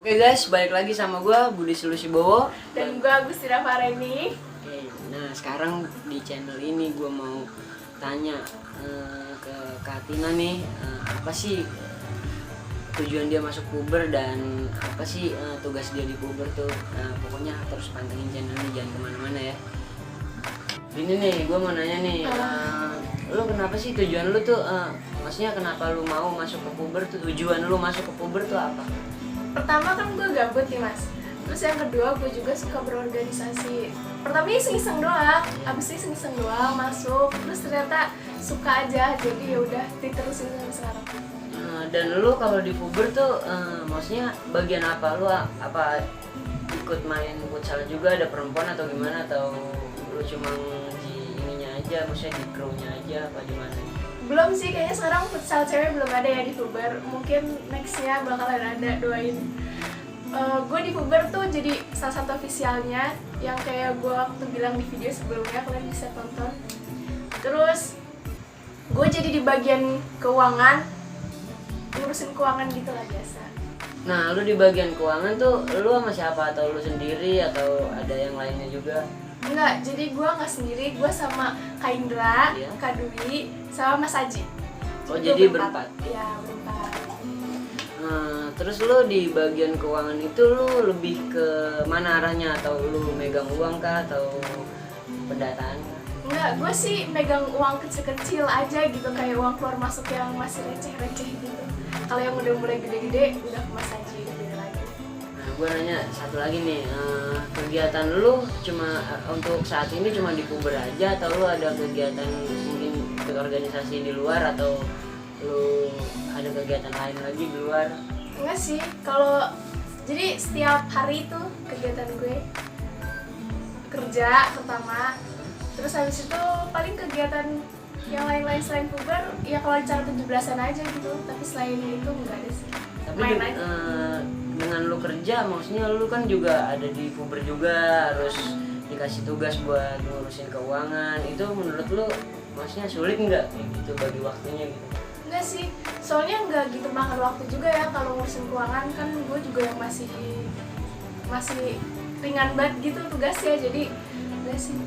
Oke guys, balik lagi sama gue Budi Sulistibowo dan gue Agustina Fareni. Oke, nah sekarang di channel ini gue mau tanya ke Kak Tina nih, apa sih tujuan dia masuk puber dan apa sih tugas dia di puber tuh. Nah, pokoknya terus pantengin channel ini, jangan kemana-mana ya. Ini nih, gue mau nanya nih, lu kenapa sih tujuan lu tuh, maksudnya kenapa lu mau masuk ke puber tuh, tujuan lu masuk ke puber tuh apa? Pertama kan gue gabut nih mas. Terus yang kedua gue juga suka berorganisasi. Pertama iseng-iseng doang, abis iseng-iseng doang masuk. Terus ternyata suka aja, jadi ya udah diterusin sampai sekarang. Dan lu kalau di puber tuh, maksudnya bagian apa? Lu apa ikut main futsal juga, ada perempuan atau gimana? Atau lu cuma di ininya aja, maksudnya di crew-nya aja apa gimana? Belum sih, kayaknya sekarang futsal cewek belum ada ya di puber. Mungkin nextnya bakalan ada, doain. Gue di puber tuh jadi salah satu ofisialnya, yang kayak gue waktu bilang di video sebelumnya, kalian bisa tonton. Terus gue jadi di bagian keuangan, ngurusin keuangan gitu lah biasa. Nah, lu di bagian keuangan tuh lu sama siapa? Atau lu sendiri atau ada yang lainnya juga? Enggak, jadi gue nggak sendiri, gue sama Kak Indra, Iya. Kak Dwi, sama Mas Aji. Oh, Itu jadi berempat? Iya, berempat. Terus lu di bagian keuangan itu lu lebih ke mana arahnya? Atau lu megang uang kah? Atau pendataan kah? Enggak, gue sih megang uang kecil-kecil aja gitu, kayak uang keluar masuk yang masih receh-receh gitu. Kalau yang udah mulai gede-gede, udah ke Mas Aji, beda lagi. Nah, gue nanya satu lagi nih, kegiatan lu cuma untuk saat ini cuma di puber aja atau lu ada kegiatan mungkin ikut organisasi di luar atau lu ada kegiatan lain lagi di luar? Enggak sih, kalau jadi setiap hari itu kegiatan gue kerja pertama, terus habis itu paling kegiatan yang lain-lain selain puber, ya kalau acara 17-an aja gitu, tapi selain itu enggak ada sih. Tapi Main aja. dengan lu kerja, maksudnya lu kan juga ada di puber juga, harus dikasih tugas buat ngurusin keuangan. Itu menurut lu maksudnya sulit nggak kayak gitu bagi waktunya gitu? Enggak sih, soalnya enggak gitu makan waktu juga ya kalau ngurusin keuangan, kan gue juga yang masih ringan banget gitu tugasnya, jadi enggak sih.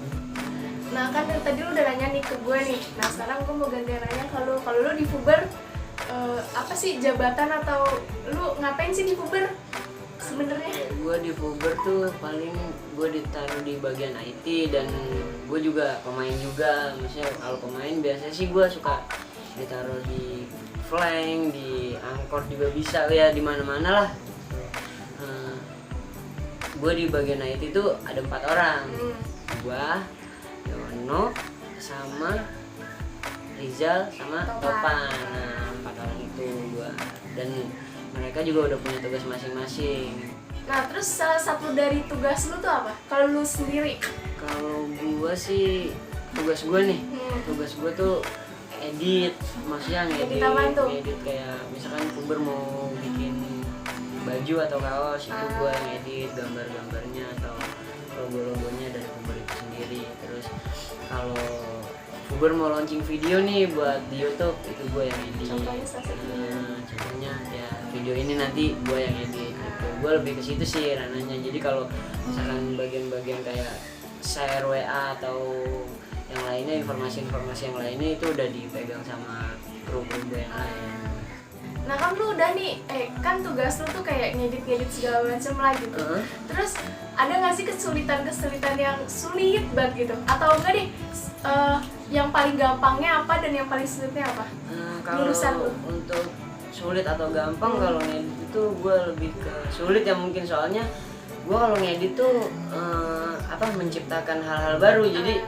Nah kan dari tadi lu udah nanya nih ke gue nih, nah sekarang gue mau ganti nanya kalau lu di puber apa sih jabatan atau lu ngapain sih di puber sebenarnya? Gue di puber tuh paling gue ditaruh di bagian IT dan gue juga pemain juga. Maksudnya kalau pemain biasanya sih gue suka ditaruh di flank, di angkor juga bisa ya, di mana-mana lah. Gue di bagian IT itu ada 4 orang. Gue, Yono, sama Rizal, sama Topan. Nah, 4 orang itu gue, dan mereka juga udah punya tugas masing-masing. Nah terus salah satu dari tugas lu tuh apa? Kalau lu sendiri? Kalau gue sih, tugas gue nih, tugas gue tuh edit, maksudnya Edit apaan tuh? ngedit kayak misalkan puber mau bikin baju atau kaos, itu gue ngedit gambar-gambarnya atau logo-logonya dari puber itu sendiri. Terus kalau puber mau launching video nih buat di YouTube, itu gue yang edit. Contohnya salah satunya? Contohnya ya video ini nanti gue yang edit gitu. Gue lebih ke situ sih ranahnya. Jadi kalau misalkan bagian-bagian kayak share WA atau yang lainnya, informasi-informasi yang lainnya itu udah dipegang sama kru-kru gue yang lain. Nah kan lu udah nih, kan tugas lu tuh kayak ngedit-ngedit segala macam lah gitu. Terus ada nggak sih kesulitan-kesulitan yang sulit banget gitu? Atau enggak deh, yang paling gampangnya apa dan yang paling sulitnya apa? Kalau untuk sulit atau gampang, kalau ngedit itu gue lebih ke sulit ya mungkin, soalnya gue kalau ngedit tuh menciptakan hal-hal baru. Jadi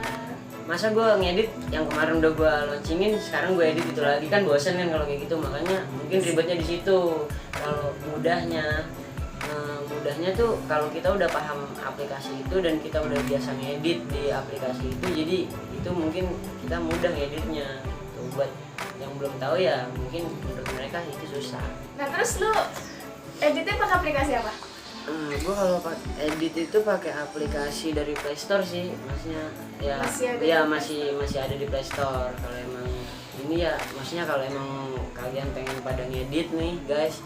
masa gue ngedit yang kemarin udah gue launchingin, sekarang gue edit itu lagi, kan bosen kan kalau kayak gitu. Makanya mungkin ribetnya di situ. Kalau mudahnya tuh kalau kita udah paham aplikasi itu dan kita udah biasa ngedit di aplikasi itu, jadi itu mungkin kita mudah ngeditnya. Tuh, buat yang belum tahu ya mungkin menurut mereka itu susah. Nah terus lu editnya pakai aplikasi apa? Gue kalau edit itu pakai aplikasi dari Play Store sih, maksudnya ya masih ada di Play Store. Kalau emang ini ya, maksudnya kalau emang kalian pengen pada ngedit nih guys,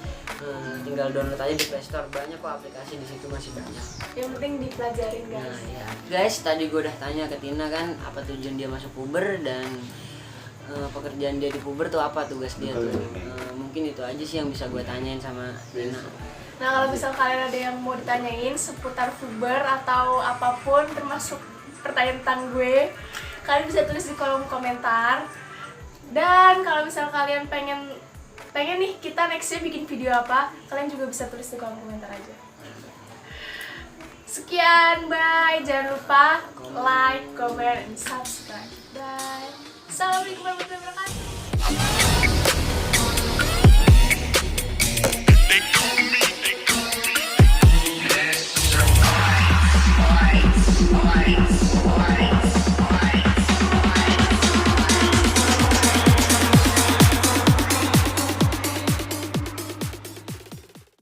tinggal download aja di Play Store, banyak kok aplikasi di situ, masih banyak. Yang penting dipelajarin guys. Nah ya guys, tadi gue udah tanya ke Tina kan apa tujuan dia masuk puber dan pekerjaan dia di puber tuh apa, tugas dia tuh. Mungkin itu aja sih yang bisa gue tanyain sama Tina. Nah kalau misal kalian ada yang mau ditanyain seputar puber atau apapun termasuk pertanyaan tentang gue, kalian bisa tulis di kolom komentar. Dan kalau misal kalian pengen nih kita nextnya bikin video apa, kalian juga bisa tulis di kolom komentar aja. Sekian, bye. Jangan lupa like, comment, and subscribe. Bye. Assalamualaikum warahmatullahi wabarakatuh.